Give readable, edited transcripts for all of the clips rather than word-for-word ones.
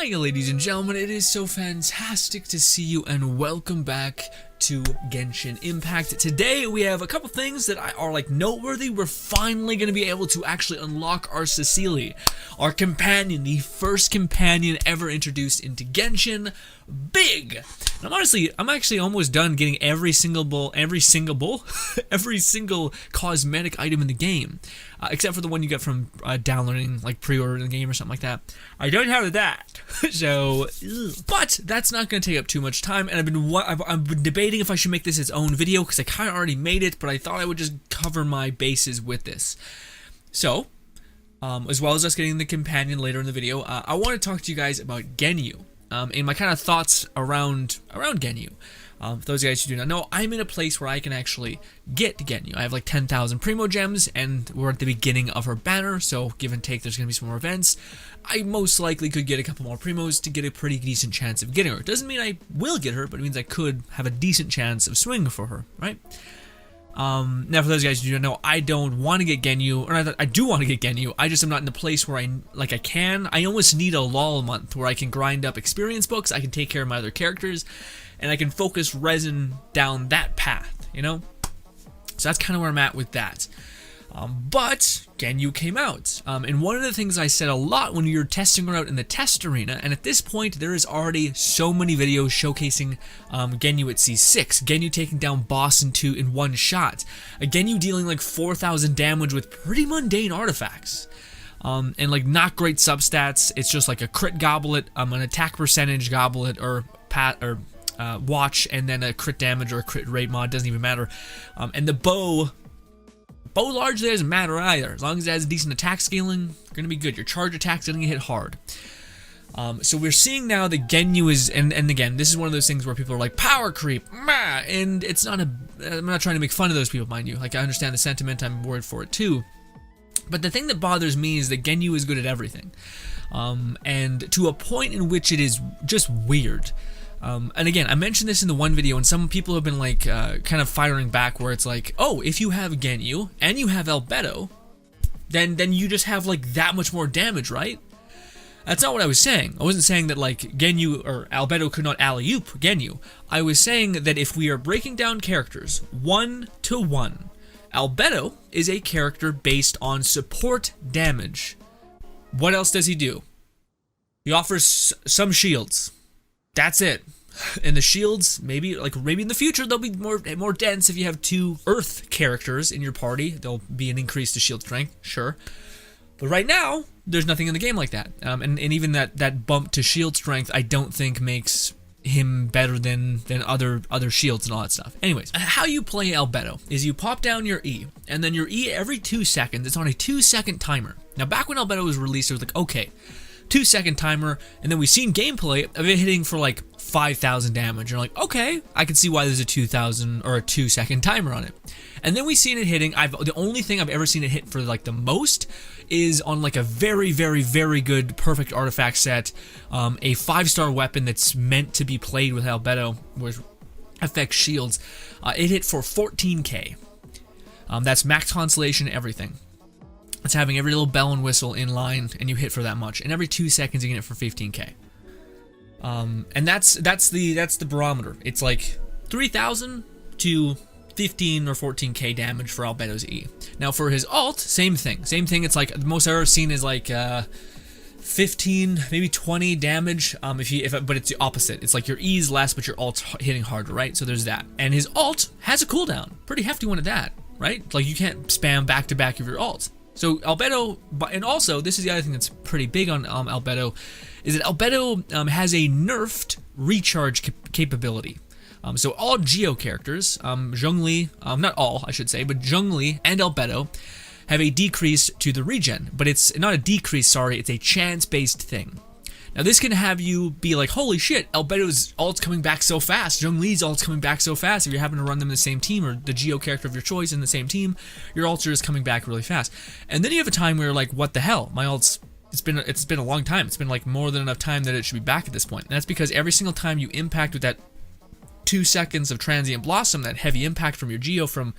Hi, ladies and gentlemen, it is so fantastic to see you and welcome back to Genshin Impact. Today we have a couple things that are like noteworthy. We're finally going to be able to actually unlock our Cecily, our companion, the first companion ever introduced into Genshin. Big! And I'm actually almost done getting every single cosmetic item in the game, except for the one you get from downloading, like pre-ordering the game or something like that. I don't have that, so. But that's not going to take up too much time, and I've been debating if I should make this its own video because I kind of already made it, but I thought I would just cover my bases with this. So, as well as us getting the companion later in the video, I want to talk to you guys about Ganyu. And my kind of thoughts around Ganyu. For those guys who do not know, I'm in a place where I can actually get Ganyu. I have like 10,000 Primo Gems, and we're at the beginning of her banner, so give and take, there's going to be some more events. I most likely could get a couple more Primos to get a pretty decent chance of getting her. It doesn't mean I will get her, but it means I could have a decent chance of swinging for her, right? Now for those guys who do not know, I don't want to get Ganyu, or I do want to get Ganyu, I just am not in the place where I can. I almost need a lull month where I can grind up experience books, I can take care of my other characters, and I can focus resin down that path, you know? So that's kind of where I'm at with that. But Ganyu came out, and one of the things I said a lot when you're testing her out in the test arena, and at this point there is already so many videos showcasing Ganyu at C6, Ganyu taking down boss in one shot, Ganyu dealing like 4,000 damage with pretty mundane artifacts, and like not great substats. It's just like a crit goblet, an attack percentage goblet, or watch, and then a crit damage or a crit rate mod, doesn't even matter, and the bow largely doesn't matter either. As long as it has decent attack scaling, you're going to be good. Your charge attack's going to hit hard. So we're seeing now that Ganyu is, and again, this is one of those things where people are like, power creep, and it's not I'm not trying to make fun of those people, mind you. Like, I understand the sentiment, I'm worried for it too. But the thing that bothers me is that Ganyu is good at everything. And to a point in which it is just weird. And again, I mentioned this in the one video, and some people have been like, kind of firing back, where it's like, oh, if you have Ganyu and you have Albedo, then you just have like that much more damage, right? That's not what I was saying. I wasn't saying that like Ganyu or Albedo could not alley-oop Ganyu. I was saying that if we are breaking down characters 1-to-1, Albedo is a character based on support damage. What else does he do? He offers some shields. That's it. And the shields, maybe in the future they'll be more dense if you have two Earth characters in your party. There'll be an increase to shield strength, sure. But right now, there's nothing in the game like that. And even that bump to shield strength, I don't think makes him better than other shields and all that stuff. Anyways, how you play Albedo is you pop down your E, and then your E every 2 seconds, it's on a 2-second timer. Now back when Albedo was released, it was like, okay, 2-second timer, and then we've seen gameplay of it hitting for like 5,000 damage. You're like, okay, I can see why there's a 2,000 or a 2-second timer on it. And then we've seen it hitting. The only thing I've ever seen it hit for like the most is on like a very, very, very good perfect artifact set, a 5-star weapon that's meant to be played with Albedo, which affects shields. It hit for 14k. That's max constellation, everything. It's having every little bell and whistle in line, and you hit for that much. And every 2 seconds, you get it for 15k. And that's the barometer. It's like 3,000 to 15 or 14k damage for Albedo's E. Now for his ult, same thing. Same thing. It's like the most I've ever seen is like 15, maybe 20 damage. But it's the opposite. It's like your E is less, but your ult's hitting harder, right? So there's that. And his ult has a cooldown, pretty hefty one at that, right? Like you can't spam back to back of your ults. So Albedo, and also this is the other thing that's pretty big on Albedo, is that Albedo has a nerfed recharge capability. So all Geo characters, Zhongli, not all I should say, but Zhongli and Albedo have a decrease to the regen, but it's not a decrease, sorry, it's a chance-based thing. Now this can have you be like, holy shit, Albedo's ult's coming back so fast, Zhongli's ult's coming back so fast. If you're having to run them in the same team, or the Geo character of your choice in the same team, your ults are just coming back really fast. And then you have a time where you're like, what the hell, my ult's, it's been a long time, it's been like more than enough time that it should be back at this point. And that's because every single time you impact with that 2 seconds of transient blossom, that heavy impact from your Geo from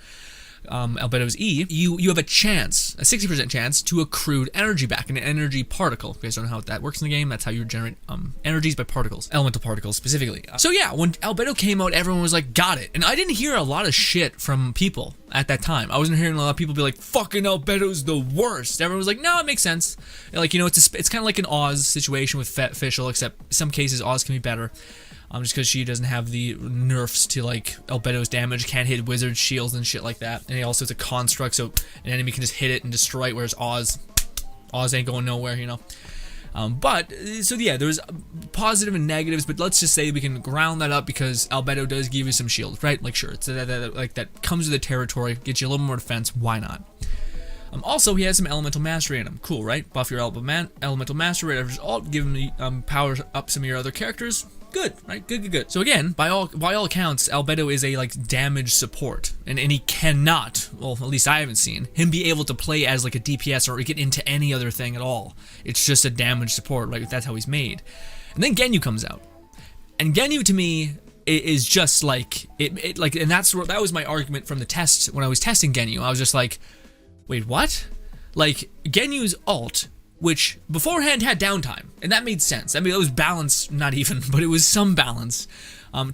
Albedo's E, you have a chance, a 60% chance to accrued energy back, an energy particle. If you guys don't know how that works in the game, that's how you generate energies by particles, elemental particles specifically. So yeah, when Albedo came out, everyone was like, got it. And I didn't hear a lot of shit from people at that time. I wasn't hearing a lot of people be like, fucking Albedo's the worst. Everyone was like, no, it makes sense. Like, you know, it's kind of like an Oz situation with Fischl, except some cases Oz can be better. Just because she doesn't have the nerfs to, like, Albedo's damage, can't hit wizard shields and shit like that. And he also is a construct, so an enemy can just hit it and destroy it, whereas Oz ain't going nowhere, you know. So yeah, there's positive and negatives, but let's just say we can ground that up because Albedo does give you some shield, right? Like, sure, it's that comes with the territory, gets you a little more defense, why not? Also, he has some elemental mastery in him. Cool, right? Buff your elemental mastery, whatever's alt, give him power up some of your other characters. Good, right? Good. So again, by all accounts, Albedo is a damage support, and he cannot, well, at least I haven't seen him be able to play as like a DPS or get into any other thing at all. It's just a damage support, right? That's how he's made. And then Ganyu comes out, and Ganyu to me is just like it like, and that was my argument from the test when I was testing Ganyu. I was just like, wait, what? Like, Ganyu's alt, which beforehand had downtime, and that made sense. I mean, it was balance, not even, but it was some balance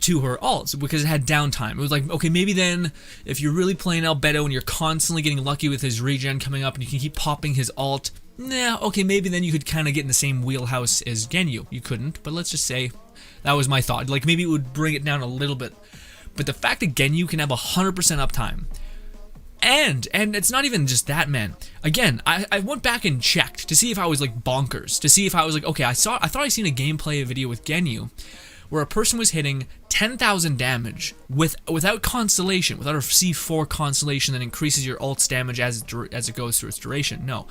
to her alts because it had downtime. It was like, okay, maybe then if you're really playing Albedo and you're constantly getting lucky with his regen coming up and you can keep popping his alt, okay, maybe then you could kind of get in the same wheelhouse as Ganyu. You couldn't, but let's just say that was my thought. Like, maybe it would bring it down a little bit. But the fact that Ganyu can have 100% uptime, and it's not even just that, man. Again, I went back and checked to see if I was like bonkers, to see if I was like, okay, I thought I seen a gameplay video with Ganyu where a person was hitting 10,000 damage without constellation, without a C4 constellation that increases your ult's damage as it goes through its duration. No,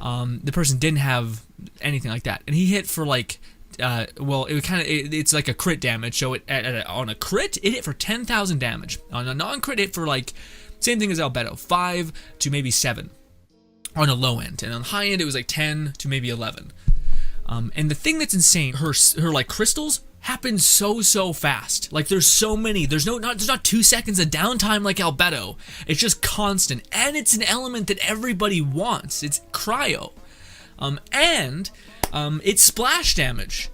the person didn't have anything like that, and he hit for like, well, it's like a crit damage. So on a crit, it hit for 10,000 damage. On a non-crit, it hit for like, same thing as Albedo, 5 to maybe 7 on a low end, and on the high end it was like 10 to maybe 11. And the thing that's insane, her like crystals happen so fast. Like, there's so many. There's not 2 seconds of downtime like Albedo. It's just constant, and it's an element that everybody wants. It's cryo, and it's splash damage.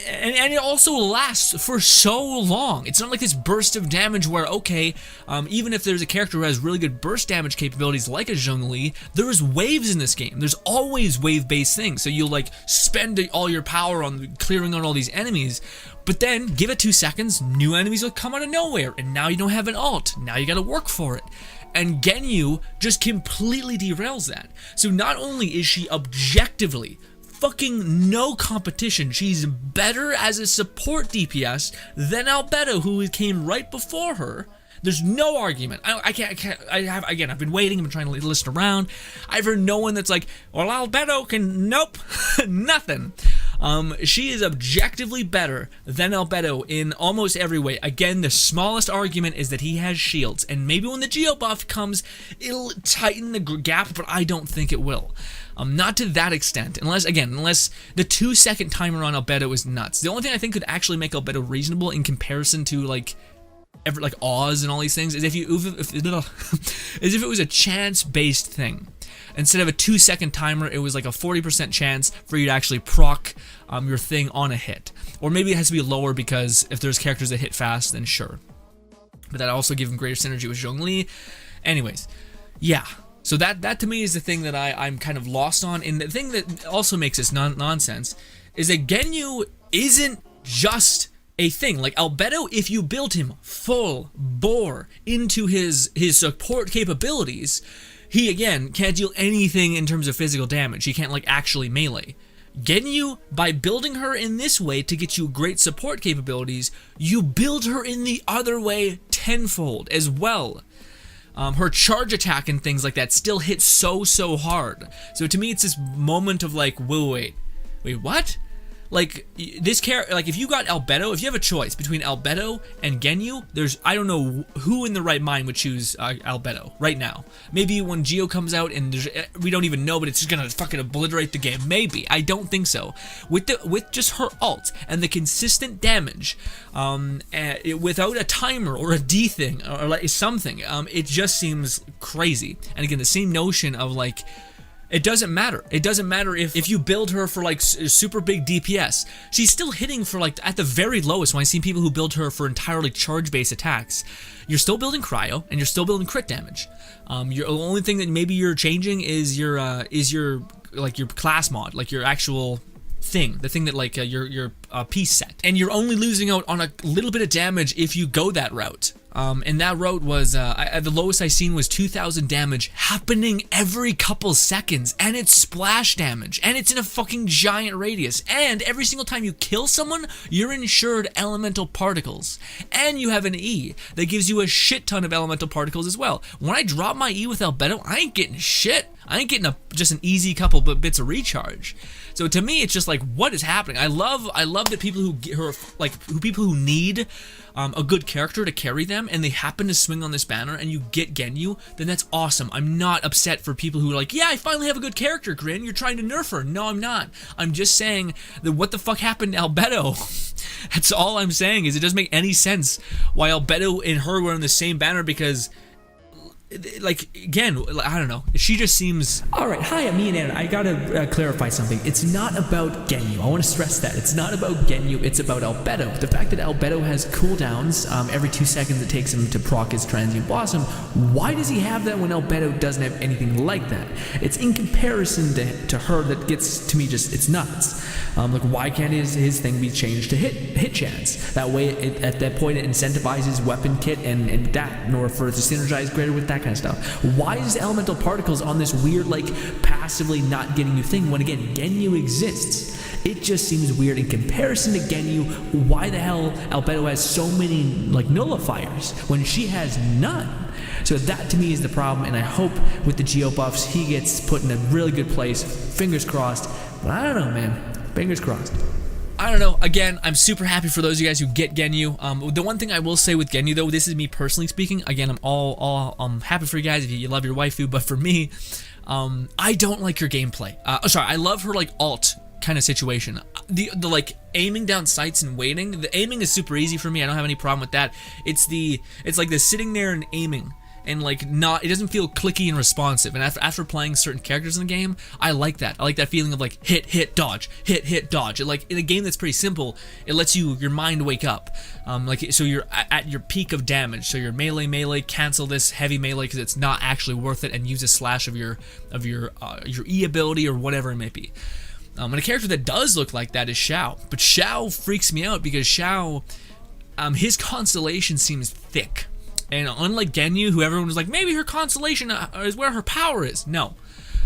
And it also lasts for so long. It's not like this burst of damage where, okay, even if there's a character who has really good burst damage capabilities like a Zhongli, there's waves in this game. There's always wave-based things. So you'll like spend all your power on clearing out all these enemies, but then give it 2 seconds, new enemies will come out of nowhere, and now you don't have an alt. Now you gotta work for it. And Ganyu just completely derails that. So not only is she objectively fucking no competition, she's better as a support DPS than Albedo, who came right before her. There's no argument. I've been waiting, I've been trying to listen around. I've heard no one that's like, well, Albedo can, nope, nothing. She is objectively better than Albedo in almost every way. Again, the smallest argument is that he has shields, and maybe when the Geo buff comes, it'll tighten the gap, but I don't think it will. Not to that extent, unless the 2 second timer on Albedo is nuts. The only thing I think could actually make Albedo reasonable in comparison to like Oz and all these things is if it was a chance-based thing. Instead of a 2 second timer, it was like a 40% chance for you to actually proc your thing on a hit. Or maybe it has to be lower because if there's characters that hit fast, then sure. But that also gives them greater synergy with Zhongli. Anyways, yeah. So that to me is the thing that I'm kind of lost on. And the thing that also makes this nonsense is that Ganyu isn't just a thing. Like Albedo, if you build him full bore into his support capabilities, he again can't deal anything in terms of physical damage. He can't like actually melee. Ganyu, by building her in this way to get you great support capabilities, you build her in the other way tenfold as well. Her charge attack and things like that still hit so hard. So to me, it's this moment of like, wait, what? like this character, like if you got Albedo, if you have a choice between Albedo and Ganyu, I don't know who in the right mind would choose Albedo right now. Maybe when Geo comes out and we don't even know, but it's just gonna fucking obliterate the game. Maybe. I don't think so. With just her ult and the consistent damage, without a timer or a D thing or like something, it just seems crazy. And again, the same notion of like, it doesn't matter. It doesn't matter if you build her for like super big DPS. She's still hitting for like at the very lowest. When I see people who build her for entirely charge-based attacks, you're still building cryo and you're still building crit damage. The only thing that maybe you're changing is your like your class mod, like your actual thing, the thing that like your piece set, and you're only losing out on a little bit of damage if you go that route. And that route was, the lowest I seen was 2,000 damage happening every couple seconds, and it's splash damage, and it's in a fucking giant radius, and every single time you kill someone, you're insured elemental particles, and you have an E that gives you a shit ton of elemental particles as well. When I drop my E with Albedo, I ain't getting shit. I ain't getting just an easy couple bits of recharge. So to me, it's just like, what is happening? I love that people who need a good character to carry them, and they happen to swing on this banner, and you get Ganyu, then that's awesome. I'm not upset for people who are like, yeah, I finally have a good character, Grin. You're trying to nerf her. No, I'm not. I'm just saying that what the fuck happened to Albedo? That's all I'm saying. Is it doesn't make any sense why Albedo and her were on the same banner, because, like, again, I don't know. She just seems... Alright, hi, I'm Ian, and I gotta clarify something. It's not about Ganyu. I want to stress that. It's not about Ganyu, it's about Albedo. The fact that Albedo has cooldowns, every 2 seconds it takes him to proc his Transient Blossom, why does he have that when Albedo doesn't have anything like that? It's in comparison to her that gets, to me, just, it's nuts. Like, why can't his thing be changed to hit chance? That way, at that point, it incentivizes weapon kit and that, nor for it to synergize greater with that kind of stuff. Why is elemental particles on this weird, like, passively not getting you thing when, again, Ganyu exists? It just seems weird in comparison to Ganyu. Why the hell Albedo has so many, like, nullifiers when she has none? So that to me is the problem, and I hope with the Geo buffs he gets put in a really good place. Fingers crossed. But I don't know, man. Fingers crossed. I don't know. Again, I'm super happy for those of you guys who get Ganyu. The one thing I will say with Ganyu, though, this is me personally speaking. Again, I'm happy for you guys if you love your waifu, but for me, I don't like your gameplay. I love her like alt kind of situation. The like aiming down sights and waiting. The aiming is super easy for me. I don't have any problem with that. It's like the sitting there and aiming. And like it doesn't feel clicky and responsive. And after playing certain characters in the game, I like that. I like that feeling of like hit, dodge, hit, dodge. Like in a game that's pretty simple, it lets your mind wake up. Like so you're at your peak of damage. So your melee, cancel this heavy melee because it's not actually worth it, and use a slash of your E ability or whatever it may be. And a character that does look like that is Xiao. But Xiao freaks me out because Xiao, his constellation seems thick. And unlike Ganyu, who everyone was like, maybe her constellation is where her power is. No.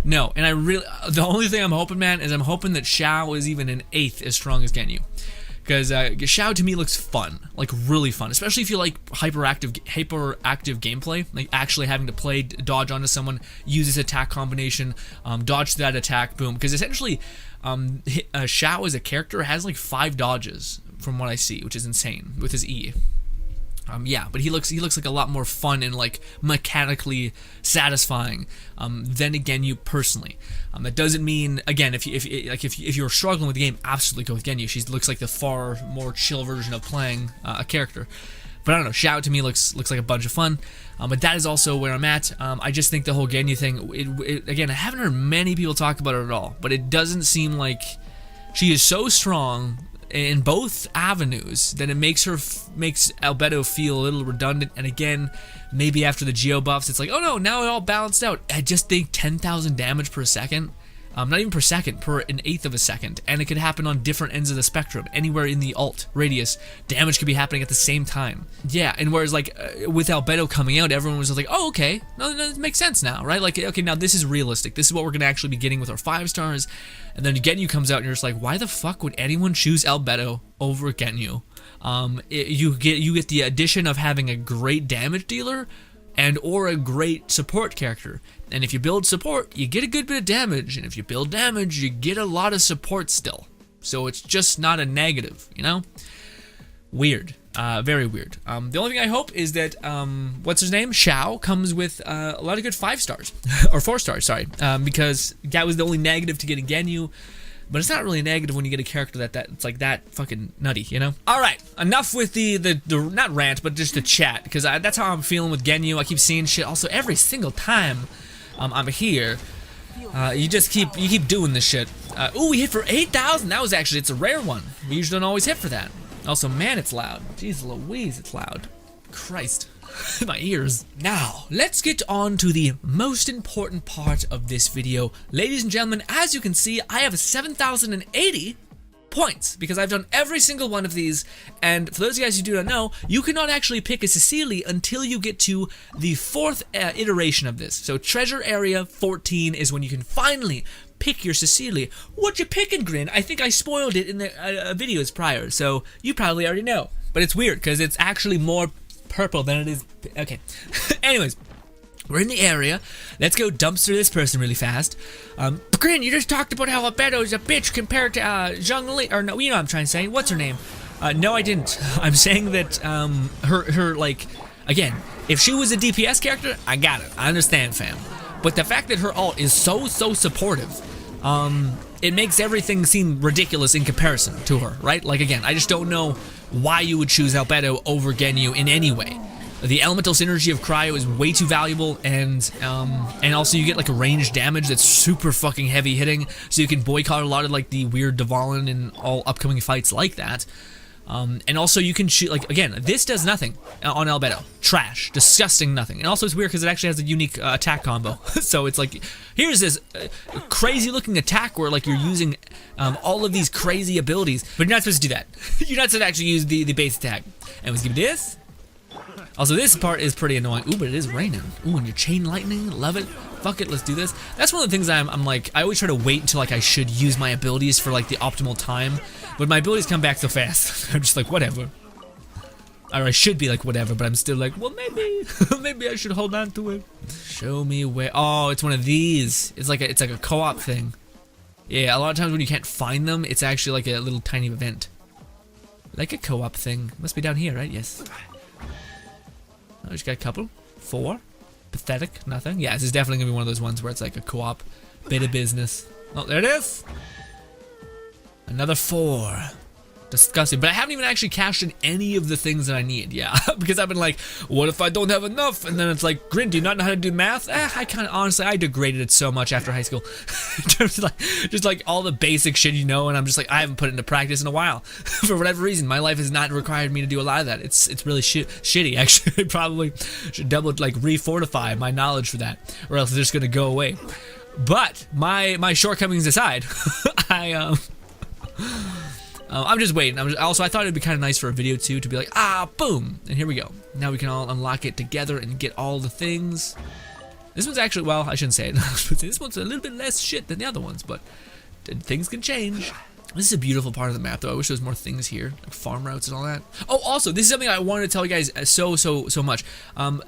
And the only thing I'm hoping, man, is I'm hoping that Xiao is even an eighth as strong as Ganyu. Because Xiao to me looks fun, like really fun, especially if you like hyperactive gameplay, like actually having to dodge onto someone, use this attack combination, dodge that attack, boom. Because essentially, Xiao as a character has like 5 dodges from what I see, which is insane with his E. Yeah, but he looks like a lot more fun and like mechanically satisfying than Ganyu personally. That doesn't mean, again, if you're struggling with the game, absolutely go with Ganyu. She looks like the far more chill version of playing a character. But I don't know, Xiao to me looks like a bunch of fun. But that is also where I'm at. I just think the whole Ganyu thing, again, I haven't heard many people talk about it at all, but it doesn't seem like she is so strong in both avenues that it makes Albedo feel a little redundant. And again, maybe after the Geo buffs, it's like, oh no, now it all balanced out. I just think 10,000 damage per second, not even per second, per an eighth of a second, and it could happen on different ends of the spectrum. Anywhere in the alt radius, damage could be happening at the same time. Yeah, and whereas like with Albedo coming out, everyone was like, oh okay, no, it makes sense now, right? Like, okay, now this is realistic. This is what we're gonna actually be getting with our 5 stars. And then Ganyu comes out, and you're just like, why the fuck would anyone choose Albedo over Ganyu? You get the addition of having a great damage dealer and or a great support character. And if you build support, you get a good bit of damage, and if you build damage, you get a lot of support still. so it's just not a negative, you know? Weird. Very weird. The only thing I hope is that, what's his name? Xiao comes with a lot of good 5 stars. Or 4 stars, sorry. Because that was the only negative to getting Ganyu. But it's not really a negative when you get a character that it's like that fucking nutty, you know? Alright, enough with the not rant, but just the chat. Because that's how I'm feeling with Ganyu. I keep seeing shit. Also, every single time I'm here, you keep doing this shit. Ooh, we hit for 8,000. That was actually, it's a rare one. We usually don't always hit for that. Also, man, it's loud. Jeez Louise, it's loud. Christ. My ears. Now, let's get on to the most important part of this video. Ladies and gentlemen, as you can see, I have 7,080 points because I've done every single one of these. And for those of you guys who do not know, you cannot actually pick a Cecily until you get to the 4th iteration of this. So treasure area 14 is when you can finally pick your Cecily. What you picking, Grin? I think I spoiled it in the videos prior, so you probably already know. But it's weird because it's actually more purple than it is. Okay. Anyways, we're in the area. Let's go dumpster this person really fast. Grin, you just talked about how Albedo is a bitch compared to Zhongli, or no, you know what I'm trying to say. What's her name? No, I didn't. I'm saying that her like, again, if she was a DPS character, I got it. I understand, fam. But the fact that her ult is so supportive, it makes everything seem ridiculous in comparison to her, right? Like, again, I just don't know why you would choose Albedo over Ganyu in any way. The elemental synergy of Cryo is way too valuable, and also you get like a ranged damage that's super fucking heavy hitting, so you can boycott a lot of like the weird Dvalin in all upcoming fights like that. And also you can shoot, like, again, this does nothing on Albedo. Trash. Disgusting nothing. And also it's weird because it actually has a unique attack combo. So it's like, here's this crazy looking attack where like you're using all of these crazy abilities, but you're not supposed to do that. You're not supposed to actually use the base attack. And let's give this. Also, this part is pretty annoying. Ooh, but it is raining. Ooh, and your chain lightning, love it. Fuck it, let's do this. That's one of the things I'm like, I always try to wait until like I should use my abilities for like the optimal time, but my abilities come back so fast. I'm just like, whatever. Or I should be like, whatever, but I'm still like, well, maybe, maybe I should hold on to it. Show me where. Oh, it's one of these. It's like a co-op thing. Yeah, a lot of times when you can't find them, it's actually like a little tiny event. Like a co-op thing. Must be down here, right? Yes. Oh, just got a couple. 4. Pathetic. Nothing. Yeah, this is definitely gonna be one of those ones where it's like a co-op bit of business. Oh, there it is. Another 4. Disgusting. But I haven't even actually cashed in any of the things that I need. Yeah, because I've been like, what if I don't have enough? And then it's like, Grin, do you not know how to do math? I kind of, honestly, I degraded it so much after high school. In terms of like, just like all the basic shit, you know, and I'm just like, I haven't put it into practice in a while. For whatever reason, my life has not required me to do a lot of that. It's really shitty, actually. I probably should double, like, refortify my knowledge for that, or else it's just gonna go away. But my shortcomings aside, I'm just waiting. I thought it'd be kind of nice for a video too, to be like, boom, and here we go. Now we can all unlock it together and get all the things. This one's actually, well, I shouldn't say it. This one's a little bit less shit than the other ones, but things can change. This is a beautiful part of the map, though. I wish there was more things here, like farm routes and all that. Oh, also, this is something I wanted to tell you guys so much.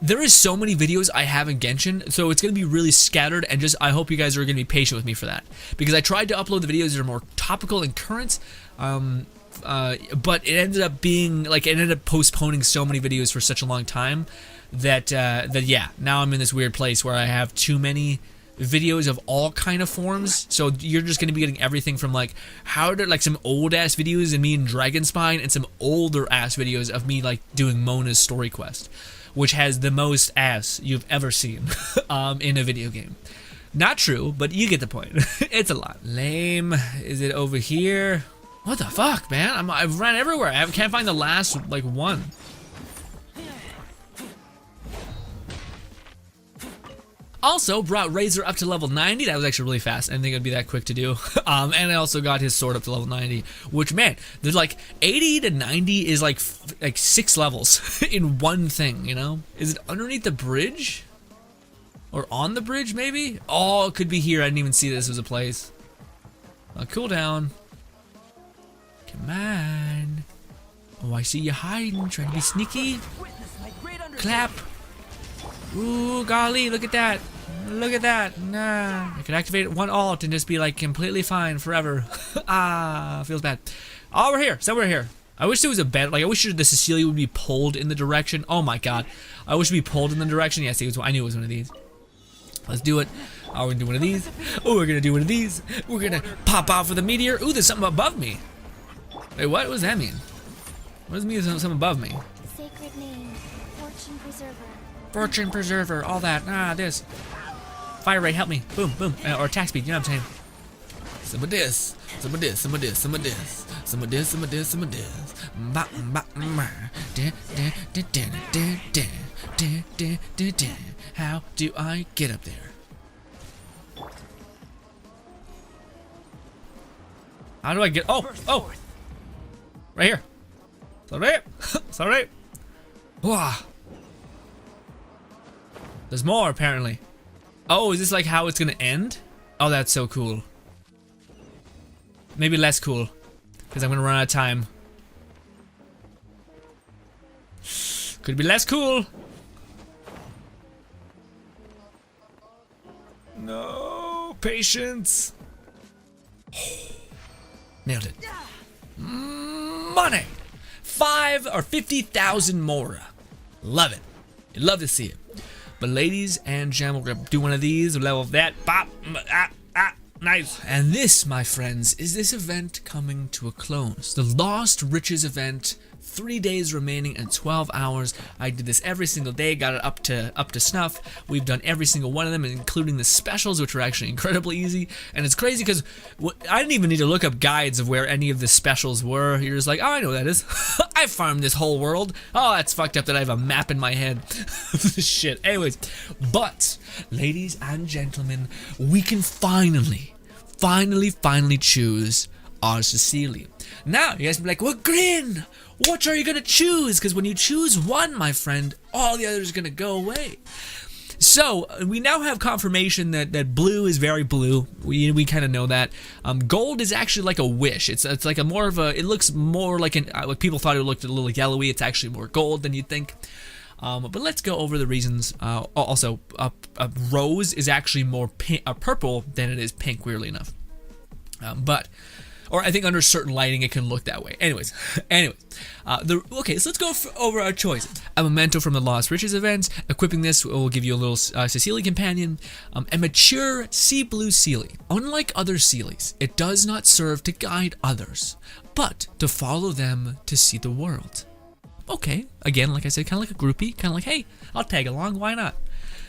There is so many videos I have in Genshin, so it's going to be really scattered, and just I hope you guys are going to be patient with me for that. Because I tried to upload the videos that are more topical and current, but it ended up being, like, it ended up postponing so many videos for such a long time that yeah, now I'm in this weird place where I have too many videos of all kind of forms, so you're just going to be getting everything from like like some old ass videos of me in Dragonspine and some older ass videos of me like doing Mona's story quest, which has the most ass you've ever seen in a video game. Not true, but you get the point. It's a lot. Lame. Is it over here? What the fuck, man? I've ran everywhere. I can't find the last like one. Also brought Razor up to level 90. That was actually really fast. I didn't think it'd be that quick to do. And I also got his sword up to level 90, which, man, there's like 80 to 90 is like 6 levels in one thing, you know? Is it underneath the bridge? Or on the bridge, maybe? Oh, it could be here. I didn't even see this was a place. Cool down. Come on. Oh, I see you hiding, trying to be sneaky. Clap. Ooh, golly, look at that. Look at that. Nah. I could activate one alt and just be like completely fine forever. Ah, feels bad. Oh, we're here. Somewhere here. I wish there was a bed. Like, I wish the Cecilia would be pulled in the direction. Oh my god. I wish it would be pulled in the direction. Yes, I knew it was one of these. Let's do it. Oh, we're gonna do one of these. Oh, we're gonna do one of these. We're gonna pop off with a meteor. Ooh, there's something above me. Wait, what does that mean? What does it mean there's something above me? Sacred name, Fortune Preserver. Fortune Preserver, all that. Ah, this. Fire rate, help me. Boom, boom. Or attack speed, you know what I'm saying? Some of this. Some of this, some of this, some of this. Some of this, some of this, some of this. How do I get up there? How do I get? Oh! Right here. Sorry. Sorry. Wow. There's more, apparently. Oh, is this like how it's gonna end? Oh, that's so cool. Maybe less cool, because I'm gonna run out of time. Could be less cool. No, patience. Nailed it. Money. 5 or 50,000 more. Love it. You'd love to see it. But ladies and gentlemen, we're gonna do one of these. Level that. Bop. Nice. And this, my friends, is this event coming to a close. The Lost Riches event. 3 days remaining and 12 hours. I did this every single day, got it up to snuff. We've done every single one of them, including the specials, which were actually incredibly easy. And it's crazy because I didn't even need to look up guides of where any of the specials were. You're just like, oh, I know what that is. I farmed this whole world. Oh, that's fucked up that I have a map in my head. Shit. Anyways, but ladies and gentlemen, we can finally choose our Cecilia. Now, you guys be like, well, Grin, what are you gonna choose? Because when you choose one, my friend, all the others are gonna go away. So, we now have confirmation that blue is very blue. We kind of know that. Gold is actually like a wish. It's like a more of a, it looks more like like people thought it looked a little yellowy. It's actually more gold than you'd think. But let's go over the reasons. Also, rose is actually more purple than it is pink, weirdly enough. Or I think under certain lighting it can look that way. Anyways, okay, so let's go over our choices. A memento from the Lost Riches event. Equipping this will give you a little Cecilia companion. A mature sea blue Sealy. Unlike other Sealies, it does not serve to guide others, but to follow them to see the world. Okay, again, like I said, kind of like a groupie, kind of like, hey, I'll tag along, why not?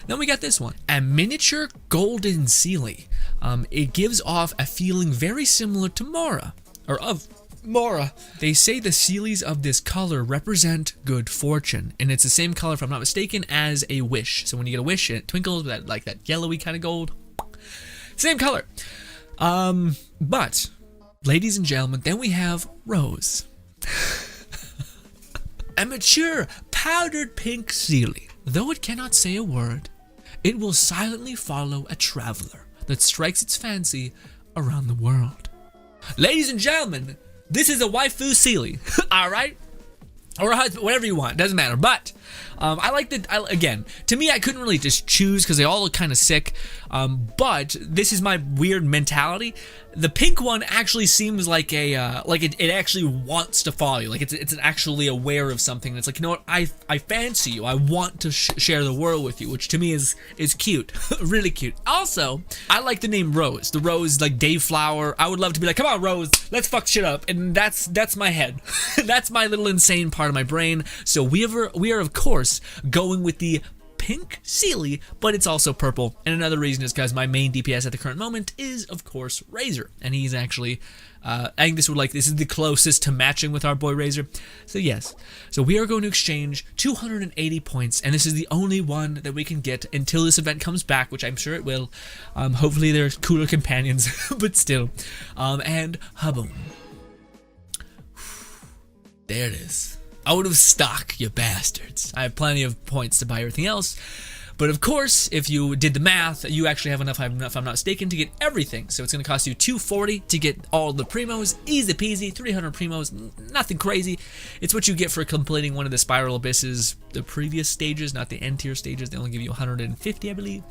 Then we got this one, a miniature golden Sealy. It gives off a feeling very similar to Mora, or of Mora. They say the Sealies of this color represent good fortune, and it's the same color, if I'm not mistaken, as a wish. So when you get a wish, it twinkles with that yellowy kind of gold. Same color. But, ladies and gentlemen, then we have Rose. A mature, powdered pink Sealy. Though it cannot say a word, it will silently follow a traveler that strikes its fancy around the world. Ladies and gentlemen, this is a waifu Sealy, alright? Or a husband, whatever you want, doesn't matter. But, I like that, again, to me I couldn't really just choose because they all look kind of sick. But this is my weird mentality. The pink one actually seems like a, it actually wants to follow you. Like it's actually aware of something. It's like, you know what, I fancy you. I want to share the world with you, which to me is cute, really cute. Also, I like the name Rose. The Rose, like Dayflower. I would love to be like, come on, Rose, let's fuck shit up. And that's my head. That's my little insane part of my brain. So we are of course going with the pink Sealy, but it's also purple. And another reason is because my main DPS at the current moment is, of course, Razor. And he's actually, I think this is the closest to matching with our boy Razor. So yes, so we are going to exchange 280 points, and this is the only one that we can get until this event comes back, which I'm sure it will. Hopefully there's cooler companions, but still. And haboom. There it is. Out of stock, you bastards. I have plenty of points to buy everything else. But of course, if you did the math, you actually have enough, if I'm not mistaken, to get everything. So it's going to cost you 240 to get all the primos. Easy peasy, 300 primos, nothing crazy. It's what you get for completing one of the Spiral Abysses, the previous stages, not the end tier stages. They only give you 150, I believe.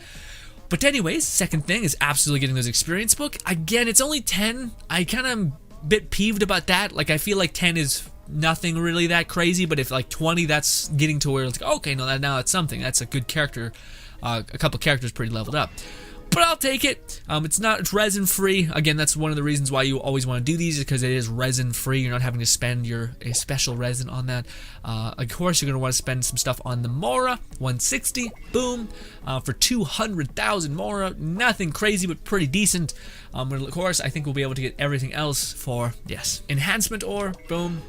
But anyways, second thing is absolutely getting those experience book. Again, it's only 10. I kind of am a bit peeved about that. Like, I feel like 10 is nothing really that crazy, but if like 20, that's getting to where it's like, okay, no, now that's something. That's a good character. A couple characters pretty leveled up. But I'll take it. It's resin free. Again, that's one of the reasons why you always want to do these, is because it is resin free. You're not having to spend a special resin on that. Of course, you're going to want to spend some stuff on the Mora. 160, boom. For 200,000 Mora. Nothing crazy, but pretty decent. Of course, I think we'll be able to get everything else for, yes, enhancement ore, boom.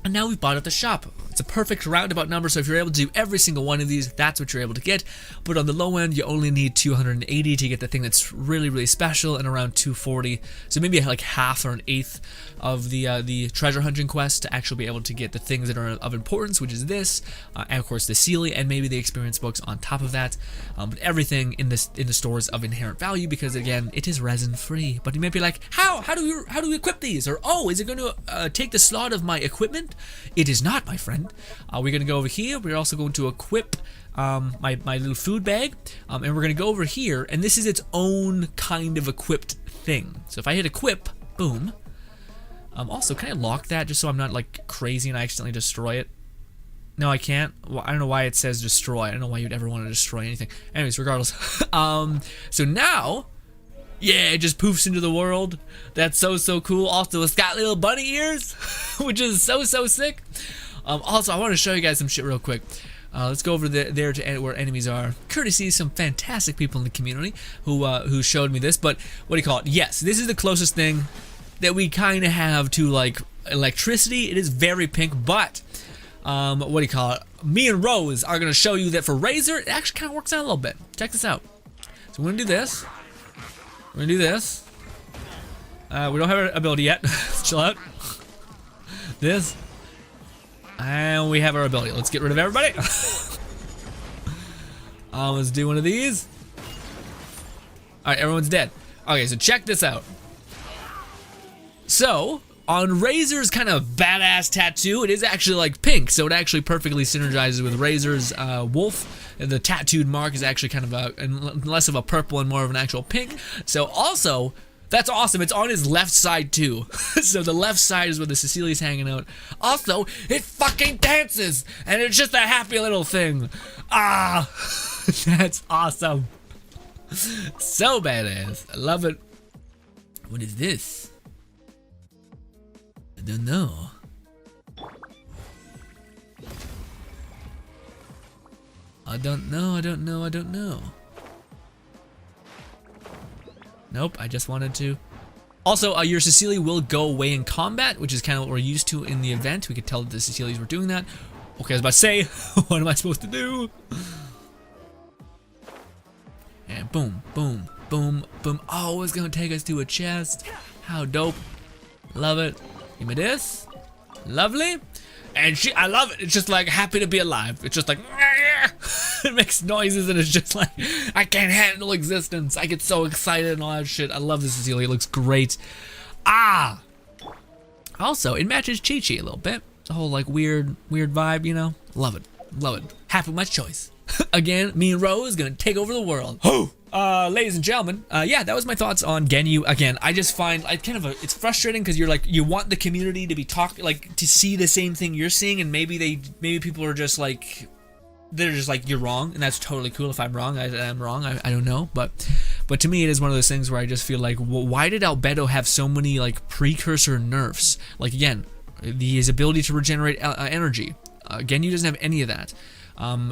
And now we've bought at the shop. It's a perfect roundabout number, so if you're able to do every single one of these, that's what you're able to get. But on the low end, you only need 280 to get the thing that's really, really special, and around 240. So maybe like half or an eighth of the treasure hunting quest to actually be able to get the things that are of importance, which is this, and of course the Sealy, and maybe the experience books on top of that. But everything in the store is of inherent value, because again, it is resin free. But you might be like, how do we equip these? Or, oh, is it going to take the slot of my equipment? It is not, my friend. We're going to go over here. We're also going to equip my little food bag, and we're going to go over here, and this is its own kind of equipped thing. So if I hit equip, boom. Also, can I lock that just so I'm not like crazy and I accidentally destroy it? No, I can't. Well, I don't know why it says destroy. I don't know why you'd ever want to destroy anything. Anyways, regardless. So now, yeah, it just poofs into the world. That's so cool. Also, it's got little bunny ears, which is so sick. Also, I want to show you guys some shit real quick. Let's go over there to where enemies are. Courtesy of some fantastic people in the community who showed me this. But what do you call it? Yes, this is the closest thing that we kind of have to like electricity. It is very pink, but what do you call it? Me and Rose are gonna show you that for Razor, it actually kind of works out a little bit. Check this out. So we're gonna do this. We're gonna do this. We don't have our ability yet. Let's chill out. This. And we have our ability. Let's get rid of everybody. Let's do one of these. Alright, everyone's dead. Okay, so check this out. So, on Razor's kind of badass tattoo, it is actually like pink, so it actually perfectly synergizes with Razor's wolf. The tattooed mark is actually kind of less of a purple and more of an actual pink. So also, that's awesome. It's on his left side too. So the left side is where the Cecilia's hanging out. Also, it fucking dances, and it's just a happy little thing. Ah, that's awesome. So badass. I love it. What is this? I don't know. I don't know. Nope, I just wanted to. Also, your Cecilia will go away in combat, which is kind of what we're used to in the event. We could tell that the Cecilias were doing that. Okay, I was about to say, what am I supposed to do? And boom, boom, boom, boom. Oh, it's gonna take us to a chest. How dope. Love it. Give me this. Lovely. And I love it. It's just like happy to be alive. It's just like, it makes noises and it's just like, I can't handle existence. I get so excited and all that shit. I love this Cecilia. It looks great. Ah. Also, it matches Chi-Chi a little bit. It's a whole like weird vibe, you know? Love it. Love it. Happy with my choice. Again, me and Rose gonna take over the world. Ladies and gentlemen, yeah, that was my thoughts on Ganyu. Again, I just find it's frustrating because you're like, you want the community to be to see the same thing you're seeing, and maybe people are just like, they're just like, you're wrong, and that's totally cool. If I'm wrong, I'm wrong. I don't know, but to me, it is one of those things where I just feel like, well, why did Albedo have so many like precursor nerfs? Like again, his ability to regenerate energy. Ganyu doesn't have any of that.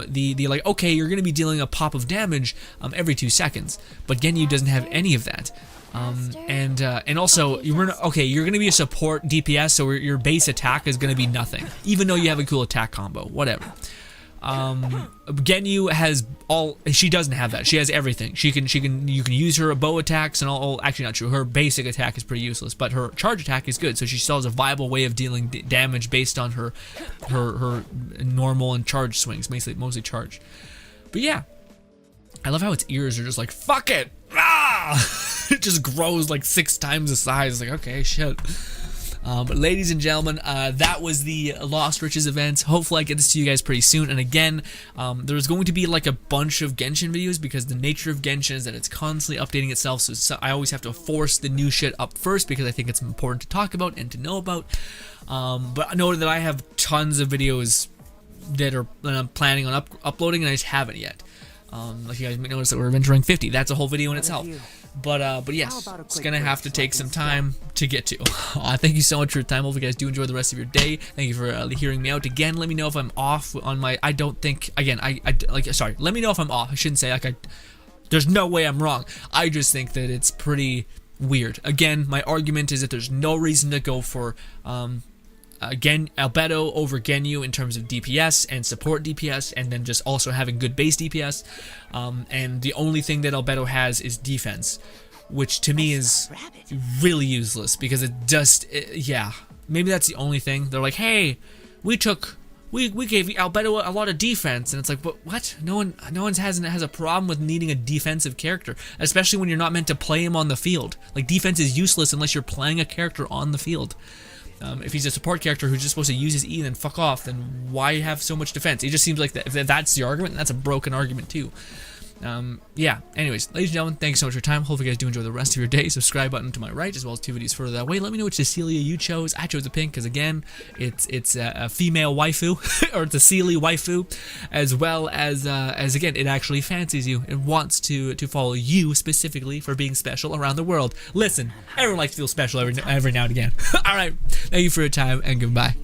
The like, okay, you're gonna be dealing a pop of damage every 2 seconds, but Ganyu doesn't have any of that. And also you're gonna be a support DPS, so your base attack is gonna be nothing, even though you have a cool attack combo, whatever. Ganyu has she doesn't have that. She has everything. You can use her bow attacks and all. Actually, not true. Her basic attack is pretty useless, but her charge attack is good. So she still has a viable way of dealing damage based on her normal and charge swings, mostly charge. But yeah, I love how its ears are just like, fuck it. Ah! It just grows like 6 times the size. Like, okay, shit. But ladies and gentlemen, that was the Lost Riches event. Hopefully I get this to you guys pretty soon. And again, there's going to be like a bunch of Genshin videos because the nature of Genshin is that it's constantly updating itself. So I always have to force the new shit up first because I think it's important to talk about and to know about. But I know that I have tons of videos that I'm planning on uploading, and I just haven't yet. Like you guys might notice that we're entering 50. That's a whole video in itself. But yes, it's gonna have to take some time to get to. Thank you so much for your time. Hope you guys do enjoy the rest of your day. Thank you for hearing me out. Again, let me know if I'm off on my. I don't think. Again, sorry. Let me know if I'm off. I shouldn't say there's no way I'm wrong. I just think that it's pretty weird. Again, my argument is that there's no reason to go for again, Albedo over Ganyu in terms of DPS and support DPS, and then just also having good base DPS. And the only thing that Albedo has is defense, which to me is really useless because it just, yeah, maybe that's the only thing. They're like, hey, we gave Albedo a lot of defense, and it's like, but what? No one has a problem with needing a defensive character, especially when you're not meant to play him on the field. Like, defense is useless unless you're playing a character on the field. If he's a support character who's just supposed to use his E and then fuck off, then why have so much defense? It just seems like if that's the argument, then that's a broken argument too. Yeah, anyways, ladies and gentlemen, thanks so much for your time. Hope you guys do enjoy the rest of your day. Subscribe button to my right, as well as 2 videos further that way. Let me know which Cecilia you chose. I chose a pink because, again, it's a female waifu, or it's a Sealy waifu, as well as again, it actually fancies you. It wants to follow you specifically for being special around the world. Listen, everyone likes to feel special every now and again. Alright, thank you for your time, and goodbye.